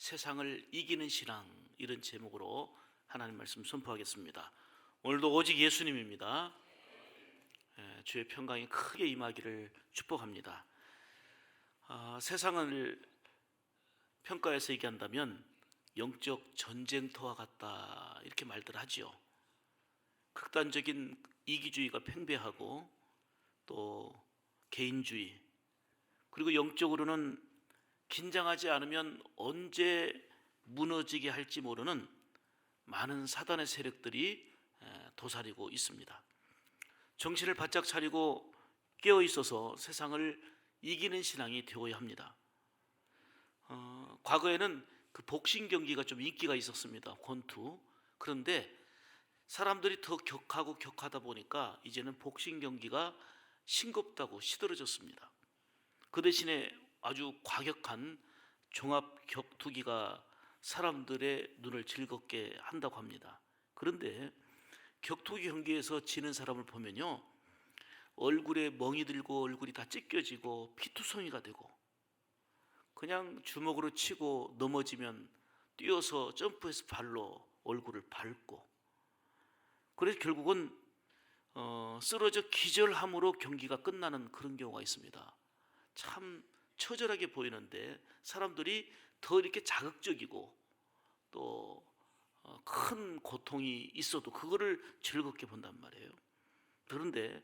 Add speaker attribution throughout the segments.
Speaker 1: 세상을 이기는 신앙, 이런 제목으로 하나님 말씀 선포하겠습니다. 오늘도 오직 예수님입니다. 주의 평강이 크게 임하기를 축복합니다. 세상을 평가해서 얘기한다면 영적 전쟁터와 같다, 이렇게 말들 하지요. 극단적인 이기주의가 팽배하고 또 개인주의, 그리고 영적으로는 긴장하지 않으면 언제 무너지게 할지 모르는 많은 사단의 세력들이 도사리고 있습니다. 정신을 바짝 차리고 깨어 있어서 세상을 이기는 신앙이 되어야 합니다. 과거에는 그 복싱 경기가 좀 인기가 있었습니다. 권투. 그런데 사람들이 더 격하고 격하다 보니까 이제는 복싱 경기가 싱겁다고 시들어졌습니다. 그 대신에 아주 과격한 종합 격투기가 사람들의 눈을 즐겁게 한다고 합니다. 그런데 격투기 경기에서 지는 사람을 보면요, 얼굴에 멍이 들고 얼굴이 다 찢겨지고 피투성이가 되고, 그냥 주먹으로 치고 넘어지면 뛰어서 점프해서 발로 얼굴을 밟고, 그래서 결국은 쓰러져 기절함으로 경기가 끝나는 그런 경우가 있습니다. 참 처절하게 보이는데 사람들이 더 이렇게 자극적이고 또 큰 고통이 있어도 그거를 즐겁게 본단 말이에요. 그런데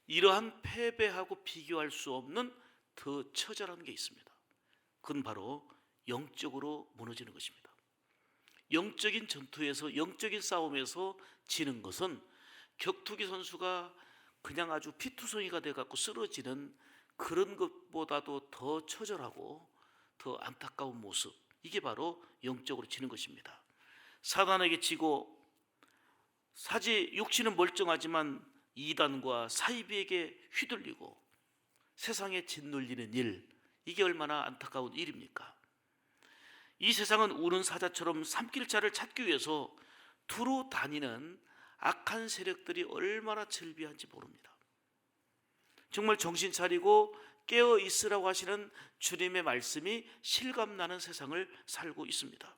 Speaker 1: 이러한 패배하고 비교할 수 없는 더 처절한 게 있습니다. 그건 바로 영적으로 무너지는 것입니다. 영적인 전투에서, 영적인 싸움에서 지는 것은 격투기 선수가 그냥 아주 피투성이가 돼갖고 쓰러지는 그런 것보다도 더 처절하고 더 안타까운 모습, 이게 바로 영적으로 지는 것입니다. 사단에게 지고, 사지 육신은 멀쩡하지만 이단과 사이비에게 휘둘리고 세상에 짓눌리는 일, 이게 얼마나 안타까운 일입니까? 이 세상은 우는 사자처럼 삼킬자를 찾기 위해서 두루 다니는 악한 세력들이 얼마나 즐비한지 모릅니다. 정말 정신 차리고 깨어 있으라고 하시는 주님의 말씀이 실감나는 세상을 살고 있습니다.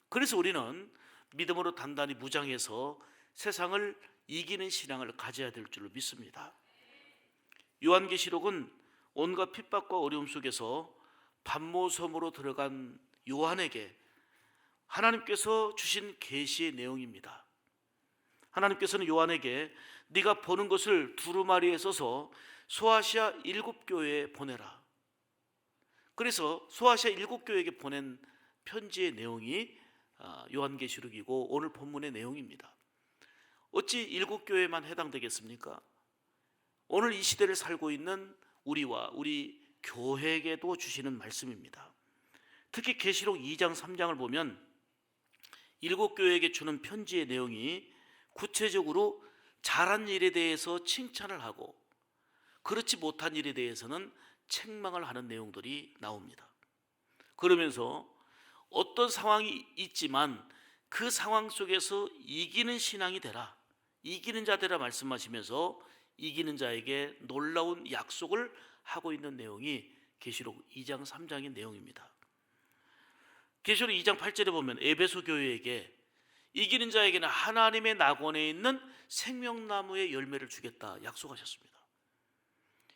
Speaker 1: 그래서 우리는 믿음으로 단단히 무장해서 세상을 이기는 신앙을 가져야 될 줄로 믿습니다. 요한계시록은 온갖 핍박과 어려움 속에서 반모섬으로 들어간 요한에게 하나님께서 주신 계시의 내용입니다. 하나님께서는 요한에게 네가 보는 것을 두루마리에 써서 소아시아 7교회에 보내라. 그래서 소아시아 7교회에게 보낸 편지의 내용이 요한계시록이고 오늘 본문의 내용입니다. 어찌 7교회만 해당되겠습니까? 오늘 이 시대를 살고 있는 우리와 우리 교회에게도 주시는 말씀입니다. 특히 계시록 2장 3장을 보면 7교회에게 주는 편지의 내용이 구체적으로 잘한 일에 대해서 칭찬을 하고 그렇지 못한 일에 대해서는 책망을 하는 내용들이 나옵니다. 그러면서 어떤 상황이 있지만 그 상황 속에서 이기는 신앙이 되라, 이기는 자 되라 말씀하시면서 이기는 자에게 놀라운 약속을 하고 있는 내용이 계시록 2장 3장의 내용입니다. 계시록 2장 8절에 보면 에베소 교회에게 이기는 자에게는 하나님의 낙원에 있는 생명나무의 열매를 주겠다 약속하셨습니다.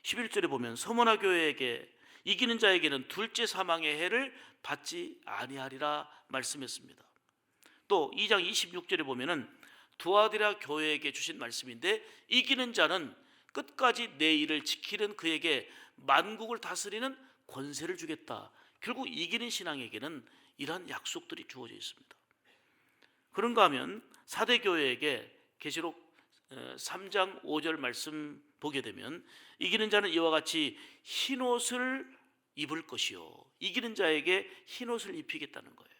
Speaker 1: 11절에 보면 서머나 교회에게 이기는 자에게는 둘째 사망의 해를 받지 아니하리라 말씀했습니다. 또 2장 26절에 보면은 두아디라 교회에게 주신 말씀인데 이기는 자는 끝까지 내 일을 지키는 그에게 만국을 다스리는 권세를 주겠다. 결국 이기는 신앙에게는 이러한 약속들이 주어져 있습니다. 그런가 하면 사대교회에게 계시록 3장 5절 말씀 보게 되면 이기는 자는 이와 같이 흰옷을 입을 것이요, 이기는 자에게 흰옷을 입히겠다는 거예요.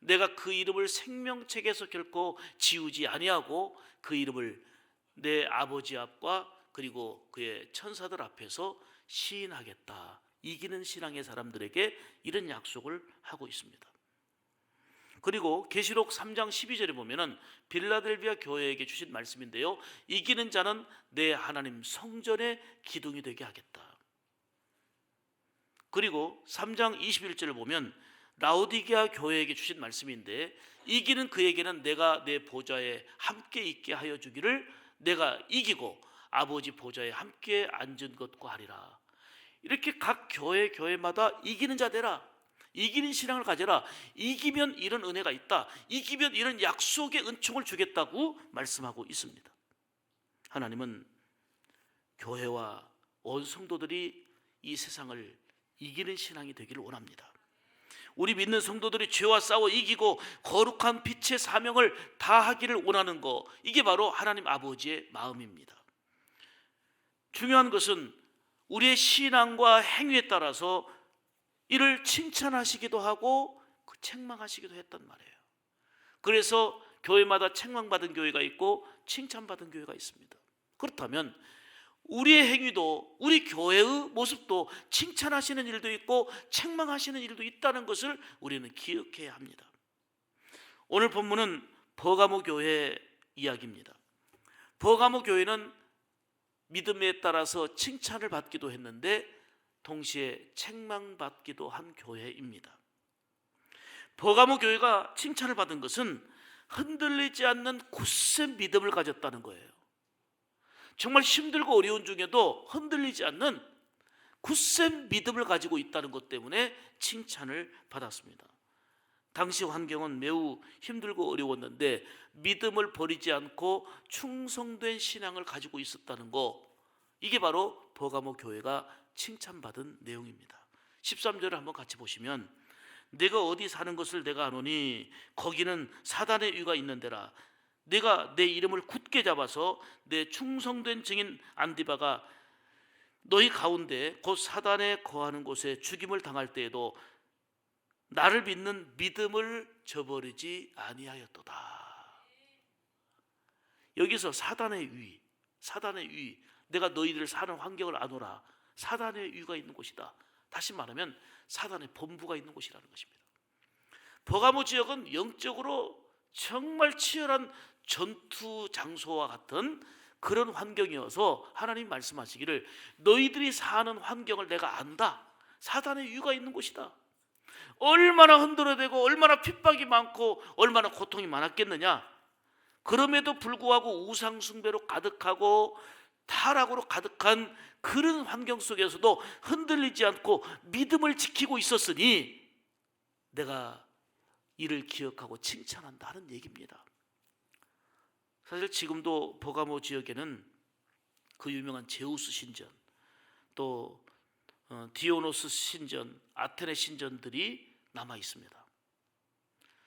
Speaker 1: 내가 그 이름을 생명책에서 결코 지우지 아니하고 그 이름을 내 아버지 앞과 그리고 그의 천사들 앞에서 시인하겠다. 이기는 신앙의 사람들에게 이런 약속을 하고 있습니다. 그리고 계시록 3장 12절에 보면은 빌라델비아 교회에게 주신 말씀인데요, 이기는 자는 내 하나님 성전의 기둥이 되게 하겠다. 그리고 3장 21절을 보면 라오디게아 교회에게 주신 말씀인데, 이기는 그에게는 내가 내 보좌에 함께 있게 하여 주기를, 내가 이기고 아버지 보좌에 함께 앉은 것과 하리라. 이렇게 각 교회마다 이기는 자 되라, 이기는 신앙을 가져라, 이기면 이런 은혜가 있다, 이기면 이런 약속의 은총을 주겠다고 말씀하고 있습니다. 하나님은 교회와 온 성도들이 이 세상을 이기는 신앙이 되기를 원합니다. 우리 믿는 성도들이 죄와 싸워 이기고 거룩한 빛의 사명을 다하기를 원하는 거, 이게 바로 하나님 아버지의 마음입니다. 중요한 것은 우리의 신앙과 행위에 따라서 이를 칭찬하시기도 하고 책망하시기도 했단 말이에요. 그래서 교회마다 책망받은 교회가 있고 칭찬받은 교회가 있습니다. 그렇다면 우리의 행위도, 우리 교회의 모습도 칭찬하시는 일도 있고 책망하시는 일도 있다는 것을 우리는 기억해야 합니다. 오늘 본문은 버가모 교회 이야기입니다. 버가모 교회는 믿음에 따라서 칭찬을 받기도 했는데 동시에 책망받기도 한 교회입니다. 버가모 교회가 칭찬을 받은 것은 흔들리지 않는 굳센 믿음을 가졌다는 거예요. 정말 힘들고 어려운 중에도 흔들리지 않는 굳센 믿음을 가지고 있다는 것 때문에 칭찬을 받았습니다. 당시 환경은 매우 힘들고 어려웠는데 믿음을 버리지 않고 충성된 신앙을 가지고 있었다는 거, 이게 바로 버가모 교회가 칭찬받은 내용입니다. 13절을 한번 같이 보시면, 내가 어디 사는 것을 내가 아노니 거기는 사단의 위가 있는 데라. 내가 내 이름을 굳게 잡아서 내 충성된 증인 안디바가 너희 가운데 곧 사단에 거하는 곳에 죽임을 당할 때에도 나를 믿는 믿음을 저버리지 아니하였도다. 여기서 사단의 위, 내가 너희들 사는 환경을 아노라. 사단의 위가 있는 곳이다. 다시 말하면 사단의 본부가 있는 곳이라는 것입니다. 버가모 지역은 영적으로 정말 치열한 전투 장소와 같은 그런 환경이어서 하나님 말씀하시기를, 너희들이 사는 환경을 내가 안다. 사단의 위가 있는 곳이다. 얼마나 흔들어대고 얼마나 핍박이 많고 얼마나 고통이 많았겠느냐. 그럼에도 불구하고 우상 숭배로 가득하고 타락으로 가득한 그런 환경 속에서도 흔들리지 않고 믿음을 지키고 있었으니 내가 이를 기억하고 칭찬한다 하는 얘기입니다. 사실 지금도 버가모 지역에는 그 유명한 제우스 신전, 또 디오노스 신전, 아테네 신전들이 남아 있습니다.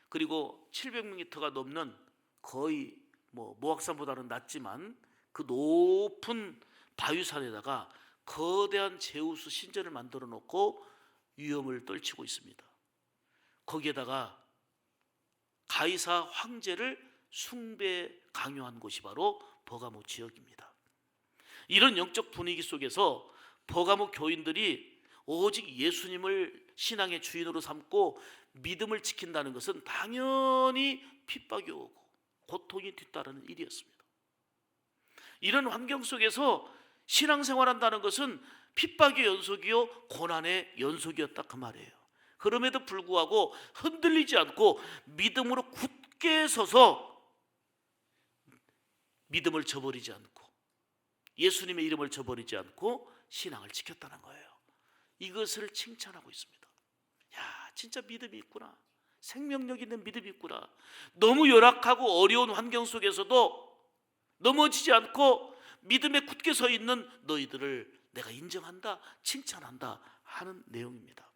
Speaker 1: 그리고 700m가 넘는, 거의 모악산보다는 낮지만 그 높은 바위산에다가 거대한 제우스 신전을 만들어 놓고 위험을 떨치고 있습니다. 거기에다가 가이사 황제를 숭배 강요한 곳이 바로 버가모 지역입니다. 이런 영적 분위기 속에서 버가모 교인들이 오직 예수님을 신앙의 주인으로 삼고 믿음을 지킨다는 것은 당연히 핍박이 오고 고통이 뒤따르는 일이었습니다. 이런 환경 속에서 신앙생활한다는 것은 핍박의 연속이요 고난의 연속이었다, 그 말이에요. 그럼에도 불구하고 흔들리지 않고 믿음으로 굳게 서서 믿음을 저버리지 않고 예수님의 이름을 저버리지 않고 신앙을 지켰다는 거예요. 이것을 칭찬하고 있습니다. 야, 진짜 믿음이 있구나. 생명력 있는 믿음이 있구나. 너무 열악하고 어려운 환경 속에서도 넘어지지 않고 믿음에 굳게 서 있는 너희들을 내가 인정한다, 칭찬한다 하는 내용입니다.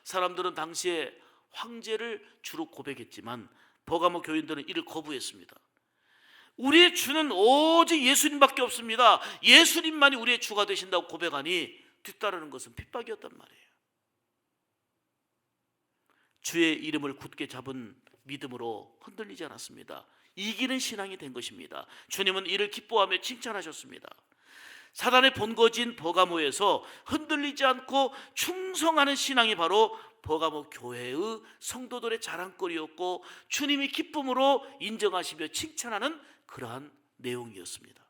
Speaker 1: 사람들은 당시에 황제를 주로 고백했지만 버가모 교인들은 이를 거부했습니다. 우리의 주는 오직 예수님밖에 없습니다. 예수님만이 우리의 주가 되신다고 고백하니 뒤따르는 것은 핍박이었단 말이에요. 주의 이름을 굳게 잡은 믿음으로 흔들리지 않았습니다. 이기는 신앙이 된 것입니다. 주님은 이를 기뻐하며 칭찬하셨습니다. 사단의 본거지인 버가모에서 흔들리지 않고 충성하는 신앙이 바로 버가모 교회의 성도들의 자랑거리였고 주님이 기쁨으로 인정하시며 칭찬하는 그러한 내용이었습니다.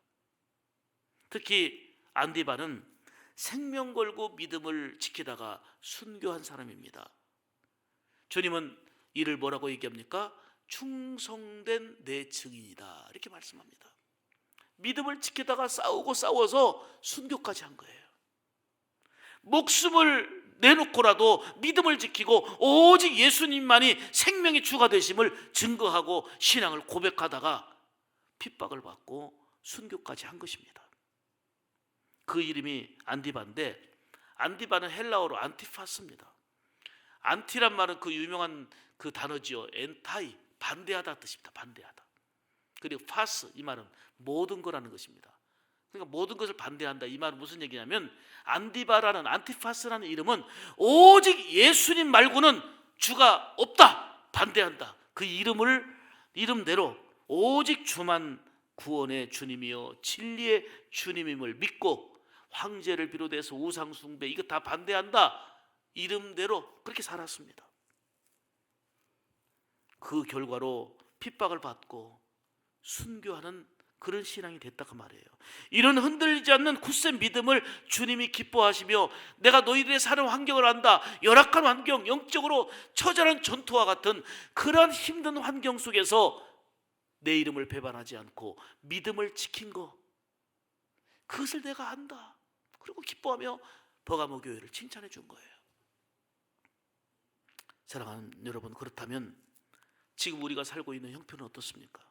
Speaker 1: 특히 안디바는 생명 걸고 믿음을 지키다가 순교한 사람입니다. 주님은 이를 뭐라고 얘기합니까? 충성된 내 증인이다, 이렇게 말씀합니다. 믿음을 지키다가 싸워서 순교까지 한 거예요. 목숨을 내놓고라도 믿음을 지키고 오직 예수님만이 생명의 주가 되심을 증거하고 신앙을 고백하다가 핍박을 받고 순교까지 한 것입니다. 그 이름이 안디바인데, 안디바는 헬라어로 안티파스입니다. 안티란 말은 그 유명한 그 단어지요. 엔타이, 반대하다 뜻입니다. 반대하다. 그리고 파스, 이 말은 모든 거라는 것입니다. 그러니까 모든 것을 반대한다, 이 말은 무슨 얘기냐면, 안디바라는, 안티파스라는 이름은 오직 예수님 말고는 주가 없다, 반대한다. 그 이름대로 오직 주만 구원의 주님이요 진리의 주님임을 믿고 황제를 비롯해서 우상 숭배, 이거 다 반대한다, 이름대로 그렇게 살았습니다. 그 결과로 핍박을 받고 순교하는 그런 신앙이 됐다, 그 말이에요. 이런 흔들리지 않는 굳센 믿음을 주님이 기뻐하시며, 내가 너희들의 사는 환경을 안다, 열악한 환경, 영적으로 처절한 전투와 같은 그러한 힘든 환경 속에서 내 이름을 배반하지 않고 믿음을 지킨 거, 그것을 내가 안다. 그리고 기뻐하며 버가모 교회를 칭찬해 준 거예요. 사랑하는 여러분, 그렇다면 지금 우리가 살고 있는 형편은 어떻습니까?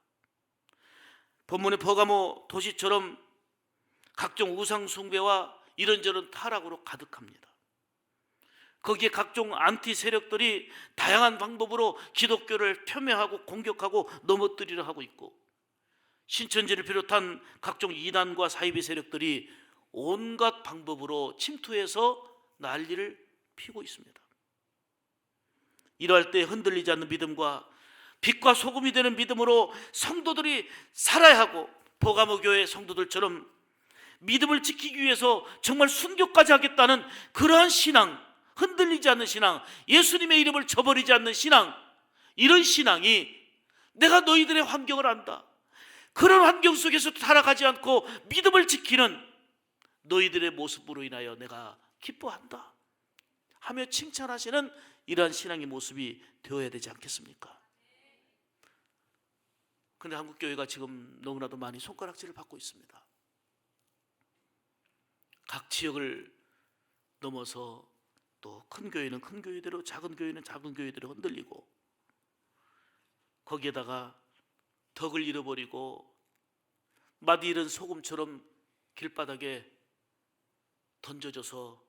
Speaker 1: 본문의 버가모 도시처럼 각종 우상 숭배와 이런저런 타락으로 가득합니다. 거기에 각종 안티 세력들이 다양한 방법으로 기독교를 폄훼하고 공격하고 넘어뜨리려 하고 있고, 신천지를 비롯한 각종 이단과 사이비 세력들이 온갖 방법으로 침투해서 난리를 피우고 있습니다. 이러할 때 흔들리지 않는 믿음과 빛과 소금이 되는 믿음으로 성도들이 살아야 하고, 버가모 교회 성도들처럼 믿음을 지키기 위해서 정말 순교까지 하겠다는 그러한 신앙, 흔들리지 않는 신앙, 예수님의 이름을 저버리지 않는 신앙, 이런 신앙이 내가 너희들의 환경을 안다, 그런 환경 속에서도 살아가지 않고 믿음을 지키는 너희들의 모습으로 인하여 내가 기뻐한다 하며 칭찬하시는 이러한 신앙의 모습이 되어야 되지 않겠습니까? 그런데 한국교회가 지금 너무나도 많이 손가락질을 받고 있습니다. 각 지역을 넘어서 또 큰 교회는 큰 교회대로, 작은 교회는 작은 교회대로 흔들리고, 거기에다가 덕을 잃어버리고 마디 잃은 소금처럼 길바닥에 던져져서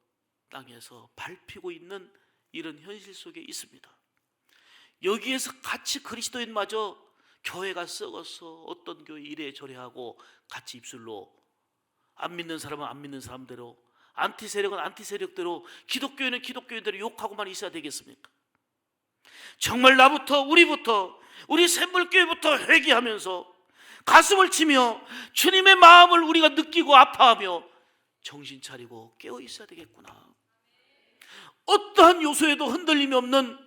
Speaker 1: 땅에서 밟히고 있는 이런 현실 속에 있습니다. 여기에서 같이 그리스도인마저 교회가 썩어서 어떤 교회 이래 저래 하고 같이 입술로, 안 믿는 사람은 안 믿는 사람대로, 안티 세력은 안티 세력대로, 기독교인은 기독교인대로 욕하고만 있어야 되겠습니까? 정말 나부터, 우리 샘물교회부터 회개하면서 가슴을 치며 주님의 마음을 우리가 느끼고 아파하며 정신 차리고 깨어 있어야 되겠구나. 어떠한 요소에도 흔들림이 없는,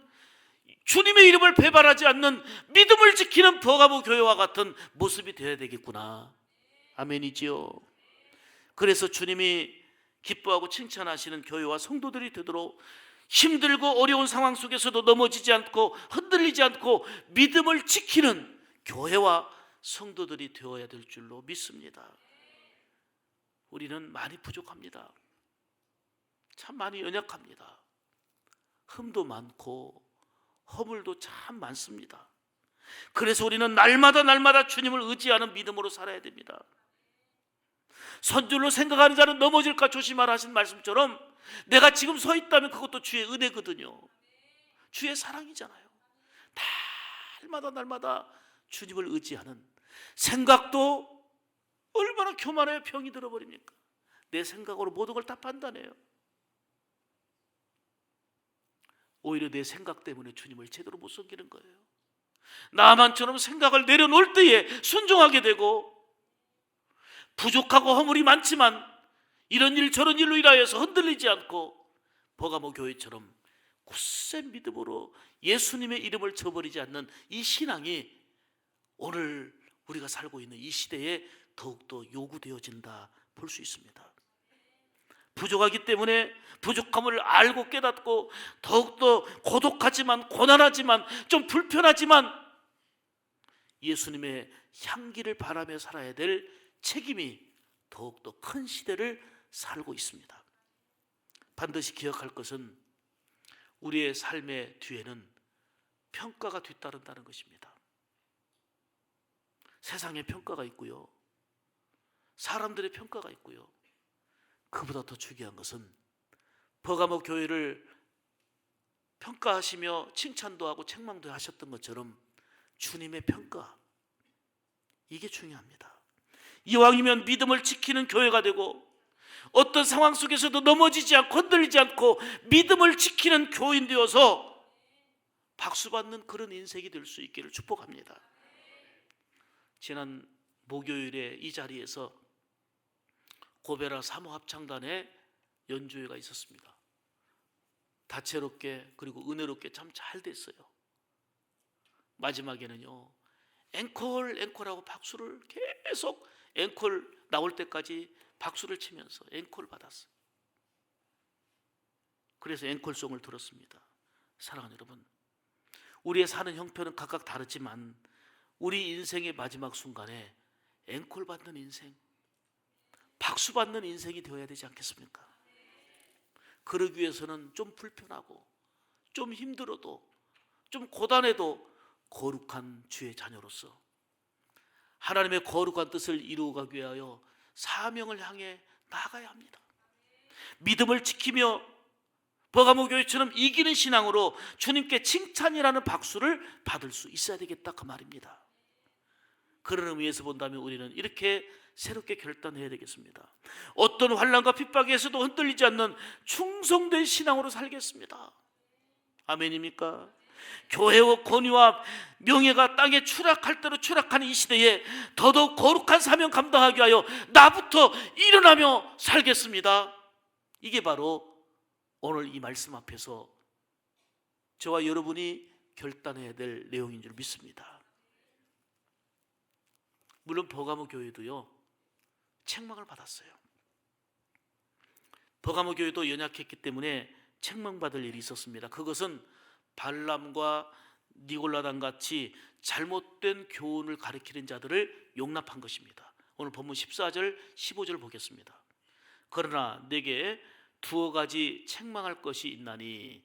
Speaker 1: 주님의 이름을 배반하지 않는 믿음을 지키는 버가모 교회와 같은 모습이 되어야 되겠구나. 아멘이지요. 그래서 주님이 기뻐하고 칭찬하시는 교회와 성도들이 되도록 힘들고 어려운 상황 속에서도 넘어지지 않고 흔들리지 않고 믿음을 지키는 교회와 성도들이 되어야 될 줄로 믿습니다. 우리는 많이 부족합니다. 참 많이 연약합니다. 흠도 많고 허물도 참 많습니다. 그래서 우리는 날마다 주님을 의지하는 믿음으로 살아야 됩니다. 선줄로 생각하는 자는 넘어질까 조심하라 하신 말씀처럼, 내가 지금 서 있다면 그것도 주의 은혜거든요. 주의 사랑이잖아요. 날마다 주님을 의지하는 생각도 얼마나 교만해요. 병이 들어버립니까? 내 생각으로 모든 걸 다 판단해요. 오히려 내 생각 때문에 주님을 제대로 못 섬기는 거예요. 나만처럼 생각을 내려놓을 때에 순종하게 되고, 부족하고 허물이 많지만 이런 일 저런 일로 인하여서 흔들리지 않고 버가모 교회처럼 굳센 믿음으로 예수님의 이름을 저버리지 않는 이 신앙이 오늘 우리가 살고 있는 이 시대에 더욱더 요구되어진다 볼 수 있습니다. 부족하기 때문에 부족함을 알고 깨닫고 더욱더 고독하지만 고난하지만 좀 불편하지만 예수님의 향기를 바라며 살아야 될 책임이 더욱더 큰 시대를 살고 있습니다. 반드시 기억할 것은 우리의 삶의 뒤에는 평가가 뒤따른다는 것입니다. 세상의 평가가 있고요, 사람들의 평가가 있고요, 그보다 더 중요한 것은 버가모 교회를 평가하시며 칭찬도 하고 책망도 하셨던 것처럼 주님의 평가, 이게 중요합니다. 이왕이면 믿음을 지키는 교회가 되고 어떤 상황 속에서도 넘어지지 않고 흔들리지 않고 믿음을 지키는 교인 되어서 박수받는 그런 인생이 될 수 있기를 축복합니다. 지난 목요일에 이 자리에서 고베라 사모 합창단의 연주회가 있었습니다. 다채롭게 그리고 은혜롭게 참 잘 됐어요. 마지막에는요, 앵콜 앵콜하고 박수를 계속, 앵콜 나올 때까지 박수를 치면서 앵콜 받았어요. 그래서 앵콜송을 들었습니다. 사랑하는 여러분, 우리의 사는 형편은 각각 다르지만 우리 인생의 마지막 순간에 앵콜 받는 인생, 박수 받는 인생이 되어야 되지 않겠습니까? 그러기 위해서는 좀 불편하고 좀 힘들어도 좀 고단해도 거룩한 주의 자녀로서 하나님의 거룩한 뜻을 이루어가기 위하여 사명을 향해 나아가야 합니다. 믿음을 지키며 버가모 교회처럼 이기는 신앙으로 주님께 칭찬이라는 박수를 받을 수 있어야 되겠다, 그 말입니다. 그런 의미에서 본다면 우리는 이렇게 새롭게 결단해야 되겠습니다. 어떤 환난과 핍박에서도 흔들리지 않는 충성된 신앙으로 살겠습니다. 아멘입니까? 교회의 권위와 명예가 땅에 추락할 대로 추락하는 이 시대에 더더욱 거룩한 사명 감당하기 위하여 나부터 일어나며 살겠습니다. 이게 바로 오늘 이 말씀 앞에서 저와 여러분이 결단해야 될 내용인 줄 믿습니다. 물론 버가모 교회도요, 책망을 받았어요. 버가모 교회도 연약했기 때문에 책망받을 일이 있었습니다. 그것은 발람과 니골라당 같이 잘못된 교훈을 가리키는 자들을 용납한 것입니다. 오늘 본문 14절 15절 보겠습니다. 그러나 내게 두어 가지 책망할 것이 있나니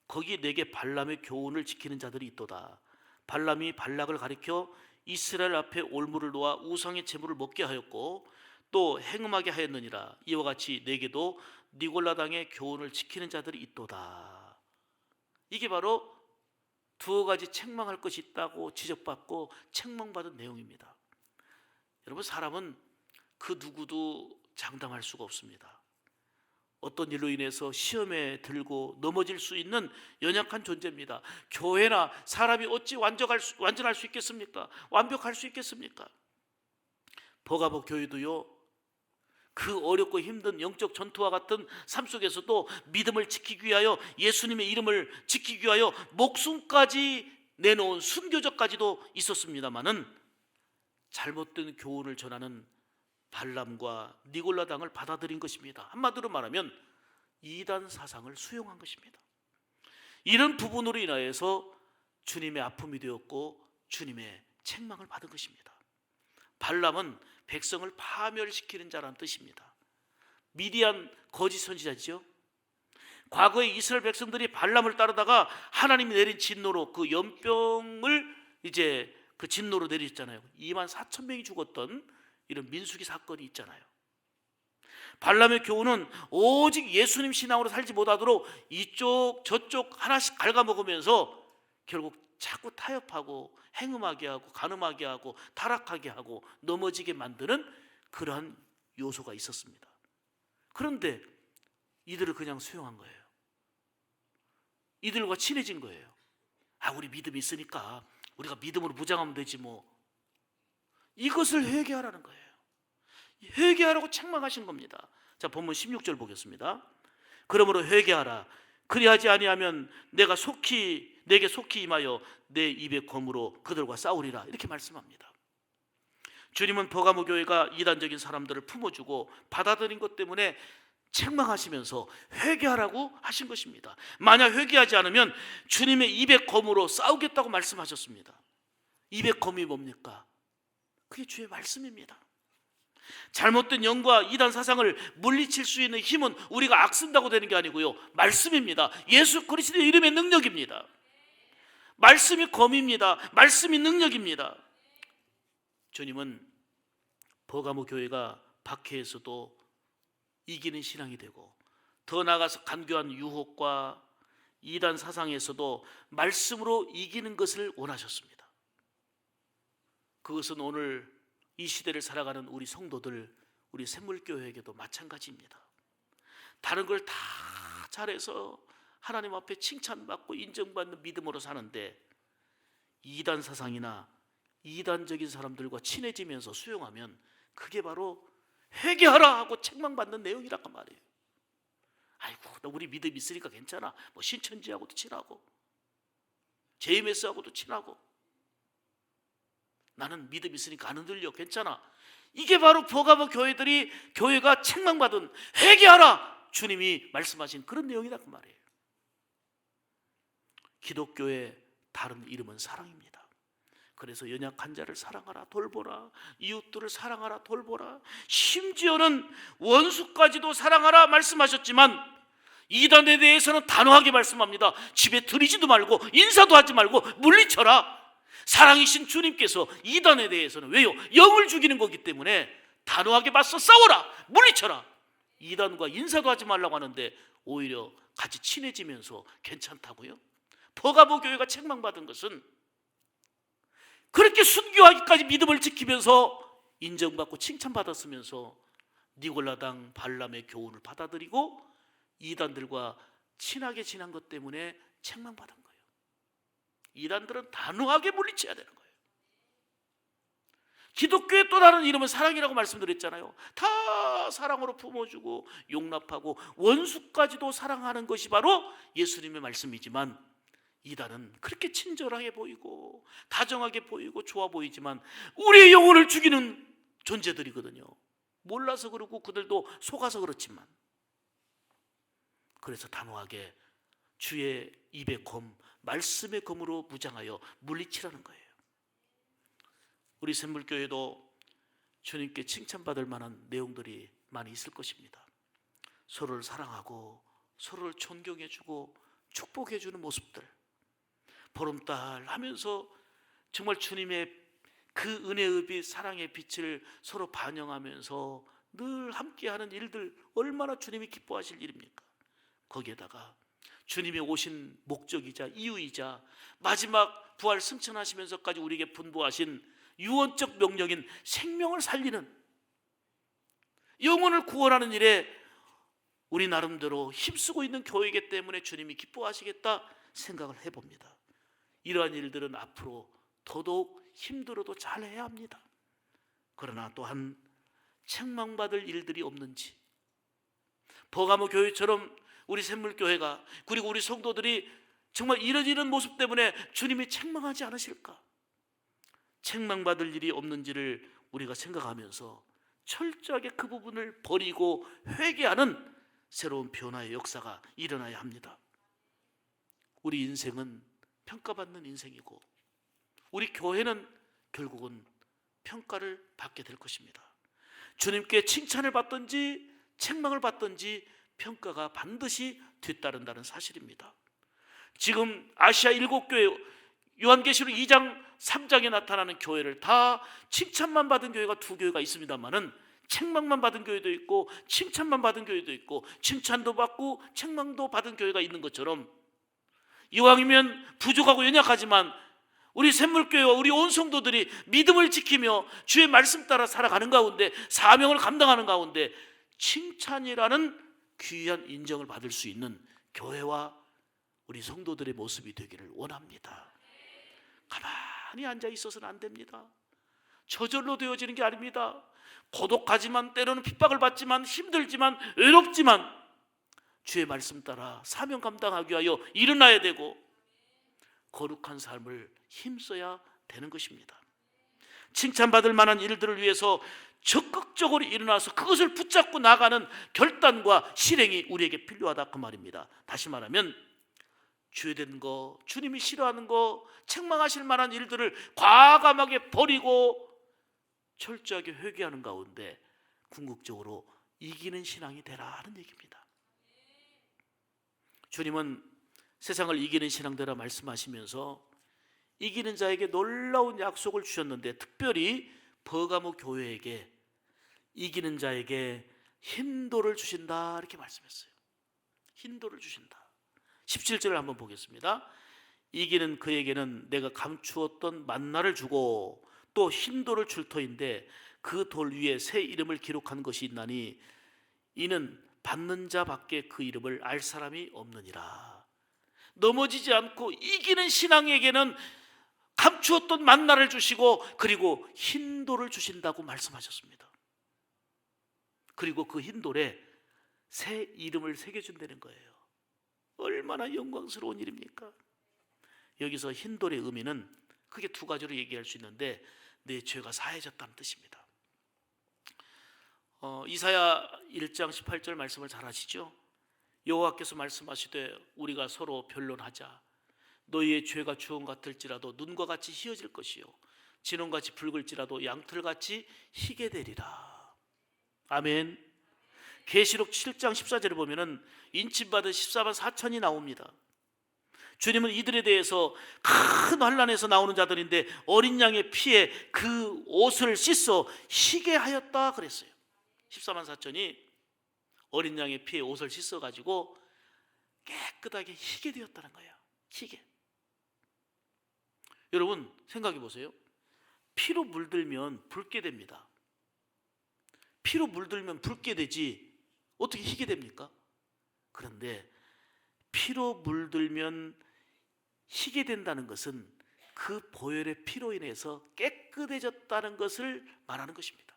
Speaker 1: 거기 내게 발람의 교훈을 지키는 자들이 있도다. 발람이 발락을 가리켜 이스라엘 앞에 올무를 놓아 우상의 제물을 먹게 하였고 또 행음하게 하였느니라. 이와 같이 내게도 니골라당의 교훈을 지키는 자들이 있도다. 이게 바로 두어 가지 책망할 것이 있다고 지적받고 책망받은 내용입니다. 여러분, 사람은 그 누구도 장담할 수가 없습니다. 어떤 일로 인해서 시험에 들고 넘어질 수 있는 연약한 존재입니다. 교회나 사람이 어찌 완전할 수 있겠습니까? 완벽할 수 있겠습니까? 버가모 교회도요, 그 어렵고 힘든 영적 전투와 같은 삶 속에서도 믿음을 지키기 위하여, 예수님의 이름을 지키기 위하여 목숨까지 내놓은 순교자까지도 있었습니다마는 잘못된 교훈을 전하는 발람과 니골라당을 받아들인 것입니다. 한마디로 말하면 이단 사상을 수용한 것입니다. 이런 부분으로 인하여서 주님의 아픔이 되었고 주님의 책망을 받은 것입니다. 발람은 백성을 파멸시키는 자라는 뜻입니다. 미디안 거짓 선지자죠. 과거에 이스라엘 백성들이 발람을 따르다가 하나님이 내린 진노로 그 연병을 이제 그 진노로 내리셨잖아요. 24,000명이 죽었던 이런 민수기 사건이 있잖아요. 발람의 교훈은 오직 예수님 신앙으로 살지 못하도록 이쪽 저쪽 하나씩 갉아먹으면서 결국 자꾸 타협하고 행음하게 하고 간음하게 하고 타락하게 하고 넘어지게 만드는 그러한 요소가 있었습니다. 그런데 이들을 그냥 수용한 거예요. 이들과 친해진 거예요. 우리 믿음이 있으니까 우리가 믿음으로 무장하면 되지 뭐. 이것을 회개하라는 거예요. 회개하라고 책망하신 겁니다. 자, 본문 16절 보겠습니다. 그러므로 회개하라. 그리하지 아니하면 내게 속히 임하여 내 입의 검으로 그들과 싸우리라. 이렇게 말씀합니다. 주님은 버가모 교회가 이단적인 사람들을 품어주고 받아들인 것 때문에 책망하시면서 회개하라고 하신 것입니다. 만약 회개하지 않으면 주님의 입의 검으로 싸우겠다고 말씀하셨습니다. 입의 검이 뭡니까? 그게 주의 말씀입니다. 잘못된 영과 이단 사상을 물리칠 수 있는 힘은 우리가 악쓴다고 되는 게 아니고요, 말씀입니다. 예수 그리스도의 이름의 능력입니다. 말씀이 검입니다. 말씀이 능력입니다. 주님은 버가모 교회가 박해에서도 이기는 신앙이 되고, 더 나아가서 간교한 유혹과 이단 사상에서도 말씀으로 이기는 것을 원하셨습니다. 그것은 오늘 이 시대를 살아가는 우리 성도들, 우리 샘물교회에게도 마찬가지입니다. 다른 걸 다 잘해서 하나님 앞에 칭찬받고 인정받는 믿음으로 사는데, 이단 사상이나 이단적인 사람들과 친해지면서 수용하면 그게 바로 회개하라 하고 책망받는 내용이란 말이에요. 아이고, 나 우리 믿음 있으니까 괜찮아. 뭐 신천지하고도 친하고 JMS하고도 친하고 나는 믿음 있으니까 안 흔들려, 괜찮아. 이게 바로 버가모 교회들이, 교회가 책망받은, 회개하라 주님이 말씀하신 그런 내용이란 말이에요. 기독교의 다른 이름은 사랑입니다. 그래서 연약한 자를 사랑하라, 돌보라. 이웃들을 사랑하라, 돌보라. 심지어는 원수까지도 사랑하라 말씀하셨지만, 이단에 대해서는 단호하게 말씀합니다. 집에 들이지도 말고 인사도 하지 말고 물리쳐라. 사랑이신 주님께서 이단에 대해서는, 왜요? 영을 죽이는 거기 때문에 단호하게 맞서 싸워라, 물리쳐라. 이단과 인사도 하지 말라고 하는데 오히려 같이 친해지면서 괜찮다고요? 버가모 교회가 책망받은 것은 그렇게 순교하기까지 믿음을 지키면서 인정받고 칭찬받았으면서 니골라당 발람의 교훈을 받아들이고 이단들과 친하게 지난 것 때문에 책망받은 거예요. 이단들은 단호하게 물리쳐야 되는 거예요. 기독교의 또 다른 이름은 사랑이라고 말씀드렸잖아요. 다 사랑으로 품어주고 용납하고 원수까지도 사랑하는 것이 바로 예수님의 말씀이지만, 이단은 그렇게 친절하게 보이고 다정하게 보이고 좋아 보이지만 우리의 영혼을 죽이는 존재들이거든요. 몰라서 그러고 그들도 속아서 그렇지만, 그래서 단호하게 주의 입의 검, 말씀의 검으로 무장하여 물리치라는 거예요. 우리 샘물교회도 주님께 칭찬받을 만한 내용들이 많이 있을 것입니다. 서로를 사랑하고 서로를 존경해주고 축복해주는 모습들, 보름달 하면서 정말 주님의 그 은혜의 빛, 사랑의 빛을 서로 반영하면서 늘 함께하는 일들, 얼마나 주님이 기뻐하실 일입니까? 거기에다가 주님이 오신 목적이자 이유이자 마지막 부활 승천하시면서까지 우리에게 분부하신 유언적 명령인 생명을 살리는, 영혼을 구원하는 일에 우리 나름대로 힘쓰고 있는 교회이기 때문에 주님이 기뻐하시겠다 생각을 해봅니다. 이러한 일들은 앞으로 더더욱 힘들어도 잘해야 합니다. 그러나 또한 책망받을 일들이 없는지, 버가모 교회처럼 우리 샘물교회가, 그리고 우리 성도들이 정말 이런 모습 때문에 주님이 책망하지 않으실까? 책망받을 일이 없는지를 우리가 생각하면서 철저하게 그 부분을 버리고 회개하는 새로운 변화의 역사가 일어나야 합니다. 우리 인생은 평가받는 인생이고 우리 교회는 결국은 평가를 받게 될 것입니다. 주님께 칭찬을 받든지 책망을 받든지 평가가 반드시 뒤따른다는 사실입니다. 지금 아시아 7교회, 요한계시록 2장 3장에 나타나는 교회를 다 칭찬만 받은 교회가 2교회가 있습니다만은, 책망만 받은 교회도 있고 칭찬만 받은 교회도 있고 칭찬도 받고 책망도 받은 교회가 있는 것처럼, 이왕이면 부족하고 연약하지만 우리 샘물교회와 우리 온 성도들이 믿음을 지키며 주의 말씀 따라 살아가는 가운데, 사명을 감당하는 가운데 칭찬이라는 귀한 인정을 받을 수 있는 교회와 우리 성도들의 모습이 되기를 원합니다. 가만히 앉아 있어서는 안 됩니다. 저절로 되어지는 게 아닙니다. 고독하지만, 때로는 핍박을 받지만, 힘들지만, 외롭지만 주의 말씀 따라 사명 감당하기 위하여 일어나야 되고 거룩한 삶을 힘써야 되는 것입니다. 칭찬받을 만한 일들을 위해서 적극적으로 일어나서 그것을 붙잡고 나가는 결단과 실행이 우리에게 필요하다 그 말입니다. 다시 말하면 죄된 거, 주님이 싫어하는 거, 책망하실 만한 일들을 과감하게 버리고 철저하게 회개하는 가운데 궁극적으로 이기는 신앙이 되라는 얘기입니다. 주님은 세상을 이기는 신앙 되라 말씀하시면서 이기는 자에게 놀라운 약속을 주셨는데, 특별히 버가모 교회에게 이기는 자에게 힌도를 주신다 이렇게 말씀했어요. 힌도를 주신다. 17절을 한번 보겠습니다. 이기는 그에게는 내가 감추었던 만나를 주고 또 힌도를 줄 터인데 그 돌 위에 새 이름을 기록한 것이 있나니 이는 받는 자밖에 그 이름을 알 사람이 없느니라. 넘어지지 않고 이기는 신앙에게는 감추었던 만나를 주시고 그리고 흰돌을 주신다고 말씀하셨습니다. 그리고 그 흰돌에 새 이름을 새겨준다는 거예요. 얼마나 영광스러운 일입니까? 여기서 흰돌의 의미는 크게 두 가지로 얘기할 수 있는데, 내 죄가 사해졌다는 뜻입니다. 이사야 1장 18절 말씀을 잘 아시죠? 여호와께서 말씀하시되 우리가 서로 변론하자. 너희의 죄가 주홍 같을지라도 눈과 같이 희어질 것이요 진홍같이 붉을지라도 양털같이 희게 되리라. 아멘. 계시록 7장 14절에 보면은 인침받은 14만 4천이 나옵니다. 주님은 이들에 대해서 큰 환난에서 나오는 자들인데 어린 양의 피에 그 옷을 씻어 희게 하였다 그랬어요. 14만 4천이 어린 양의 피에 옷을 씻어 가지고 깨끗하게 희게 되었다는 거예요. 희게. 여러분 생각해 보세요. 피로 물들면 붉게 됩니다. 피로 물들면 붉게 되지 어떻게 희게 됩니까? 그런데 피로 물들면 희게 된다는 것은 그 보혈의 피로 인해서 깨끗해졌다는 것을 말하는 것입니다.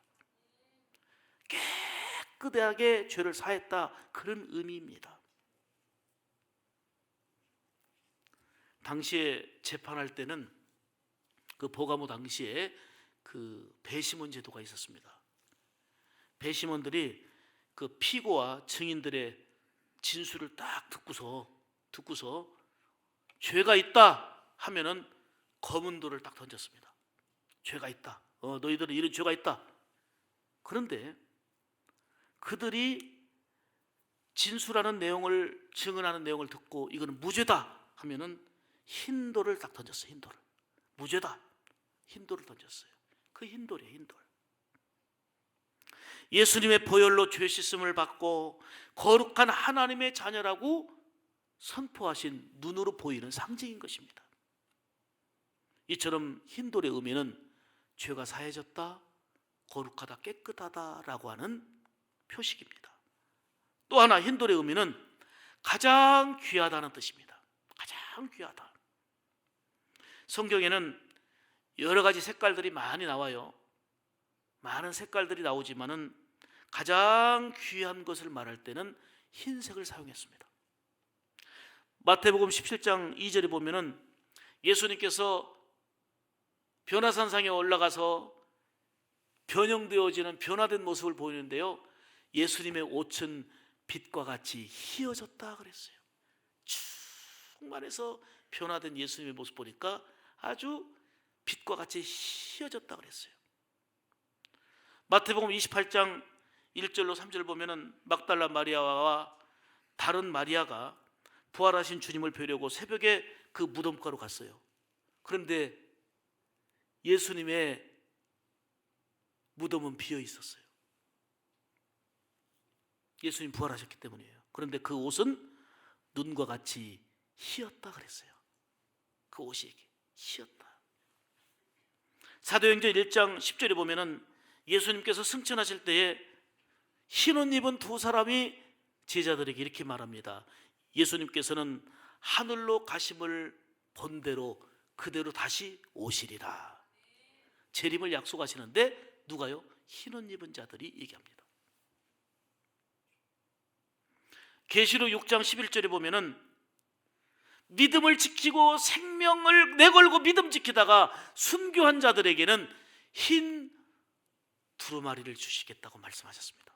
Speaker 1: 깨끗하게 죄를 사했다, 그런 의미입니다. 당시에 재판할 때는 그 버가모 당시에 그 배심원 제도가 있었습니다. 배심원들이 그 피고와 증인들의 진술을 딱 듣고서 죄가 있다 하면은 검은 돌을 딱 던졌습니다. 죄가 있다. 너희들은 이런 죄가 있다. 그런데 그들이 진술하는 내용을, 증언하는 내용을 듣고 이거는 무죄다 하면은 흰 돌을 딱 던졌어요. 흰 돌을. 무죄다. 흰 돌을 던졌어요. 그 흰 돌이에요. 흰 돌. 예수님의 보혈로 죄 씻음을 받고 거룩한 하나님의 자녀라고 선포하신 눈으로 보이는 상징인 것입니다. 이처럼 흰 돌의 의미는 죄가 사해졌다, 거룩하다, 깨끗하다라고 하는 표식입니다. 또 하나 흰 돌의 의미는 가장 귀하다는 뜻입니다. 가장 귀하다. 성경에는 여러 가지 색깔들이 많이 나와요. 많은 색깔들이 나오지만은 가장 귀한 것을 말할 때는 흰색을 사용했습니다. 마태복음 17장 2절에 보면은 예수님께서 변화산상에 올라가서 변형되어지는 변화된 모습을 보이는데요, 예수님의 옷은 빛과 같이 희어졌다 그랬어요. 충만해서 변화된 예수님의 모습 보니까 아주 빛과 같이 희어졌다 그랬어요. 마태복음 28장 1절로 3절 보면은 막달라 마리아와 다른 마리아가 부활하신 주님을 뵈려고 새벽에 그 무덤가로 갔어요. 그런데 예수님의 무덤은 비어 있었어요. 예수님 부활하셨기 때문이에요. 그런데 그 옷은 눈과 같이 희었다 그랬어요. 그 옷이 희었다. 사도행전 1장 10절에 보면은 예수님께서 승천하실 때에 흰 옷 입은 두 사람이 제자들에게 이렇게 말합니다. 예수님께서는 하늘로 가심을 본대로 그대로 다시 오시리라. 재림을 약속하시는데 누가요? 흰 옷 입은 자들이 얘기합니다. 계시록 6장 11절에 보면은 믿음을 지키고 생명을 내걸고 믿음 지키다가 순교한 자들에게는 흰 두루마리를 주시겠다고 말씀하셨습니다.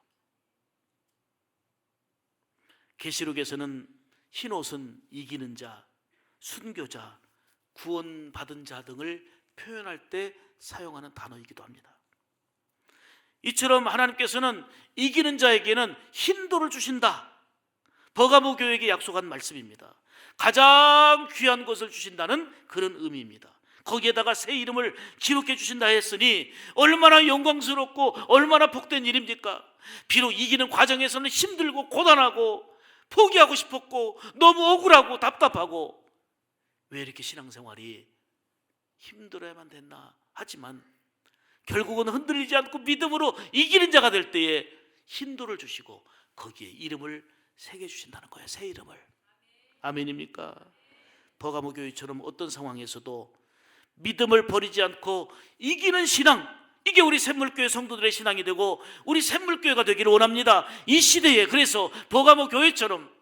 Speaker 1: 계시록에서는 흰 옷은 이기는 자, 순교자, 구원받은 자 등을 표현할 때 사용하는 단어이기도 합니다. 이처럼 하나님께서는 이기는 자에게는 흰 돌을 주신다, 버가모 교회에게 약속한 말씀입니다. 가장 귀한 것을 주신다는 그런 의미입니다. 거기에다가 새 이름을 기록해 주신다 했으니 얼마나 영광스럽고 얼마나 복된 일입니까? 비록 이기는 과정에서는 힘들고 고단하고 포기하고 싶었고 너무 억울하고 답답하고 왜 이렇게 신앙생활이 힘들어야만 됐나 하지만 결국은 흔들리지 않고 믿음으로 이기는 자가 될 때에 흰 돌을 주시고 거기에 이름을 새겨주신다는 거예요. 새 이름을. 아멘입니까? 버가모 교회처럼 어떤 상황에서도 믿음을 버리지 않고 이기는 신앙, 이게 우리 샘물교회 성도들의 신앙이 되고 우리 샘물교회가 되기를 원합니다. 이 시대에 그래서 버가모 교회처럼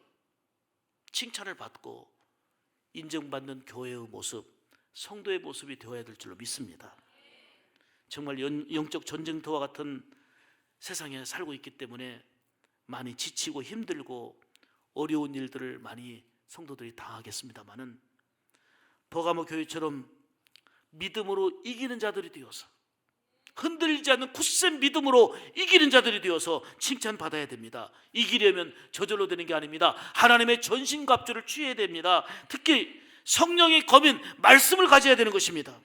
Speaker 1: 칭찬을 받고 인정받는 교회의 모습, 성도의 모습이 되어야 될 줄로 믿습니다. 정말 영적 전쟁터와 같은 세상에 살고 있기 때문에 많이 지치고 힘들고 어려운 일들을 많이 성도들이 당하겠습니다마는 버가모 교회처럼 믿음으로 이기는 자들이 되어서 흔들리지 않는 굳센 믿음으로 이기는 자들이 되어서 칭찬받아야 됩니다. 이기려면 저절로 되는 게 아닙니다. 하나님의 전신갑주를 취해야 됩니다. 특히 성령의 검인 말씀을 가져야 되는 것입니다.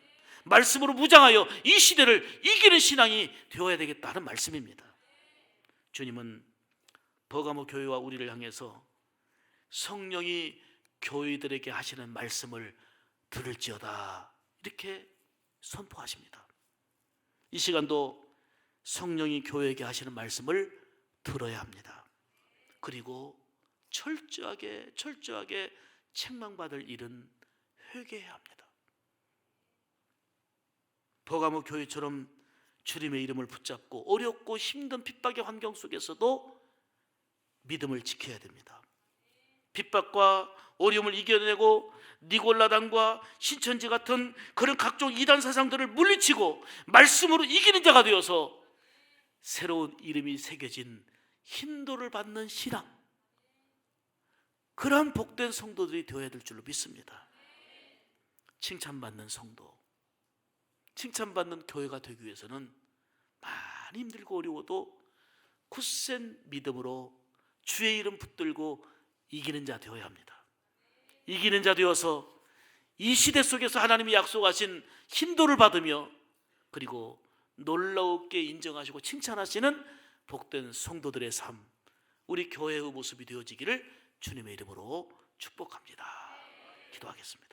Speaker 1: 말씀으로 무장하여 이 시대를 이기는 신앙이 되어야 되겠다는 말씀입니다. 주님은 버가모 교회와 우리를 향해서 성령이 교회들에게 하시는 말씀을 들을지어다 이렇게 선포하십니다. 이 시간도 성령이 교회에게 하시는 말씀을 들어야 합니다. 그리고 철저하게 책망받을 일은 회개해야 합니다. 버가모 교회처럼 주님의 이름을 붙잡고 어렵고 힘든 핍박의 환경 속에서도 믿음을 지켜야 됩니다. 핍박과 어려움을 이겨내고 니골라당과 신천지 같은 그런 각종 이단 사상들을 물리치고 말씀으로 이기는 자가 되어서 새로운 이름이 새겨진 흰돌을 받는 신앙, 그러한 복된 성도들이 되어야 될 줄로 믿습니다. 칭찬받는 성도, 칭찬받는 교회가 되기 위해서는 많이 힘들고 어려워도 굳센 믿음으로 주의 이름 붙들고 이기는 자 되어야 합니다. 이기는 자 되어서 이 시대 속에서 하나님이 약속하신 힘도를 받으며 그리고 놀라웠게 인정하시고 칭찬하시는 복된 성도들의 삶, 우리 교회의 모습이 되어지기를 주님의 이름으로 축복합니다. 기도하겠습니다.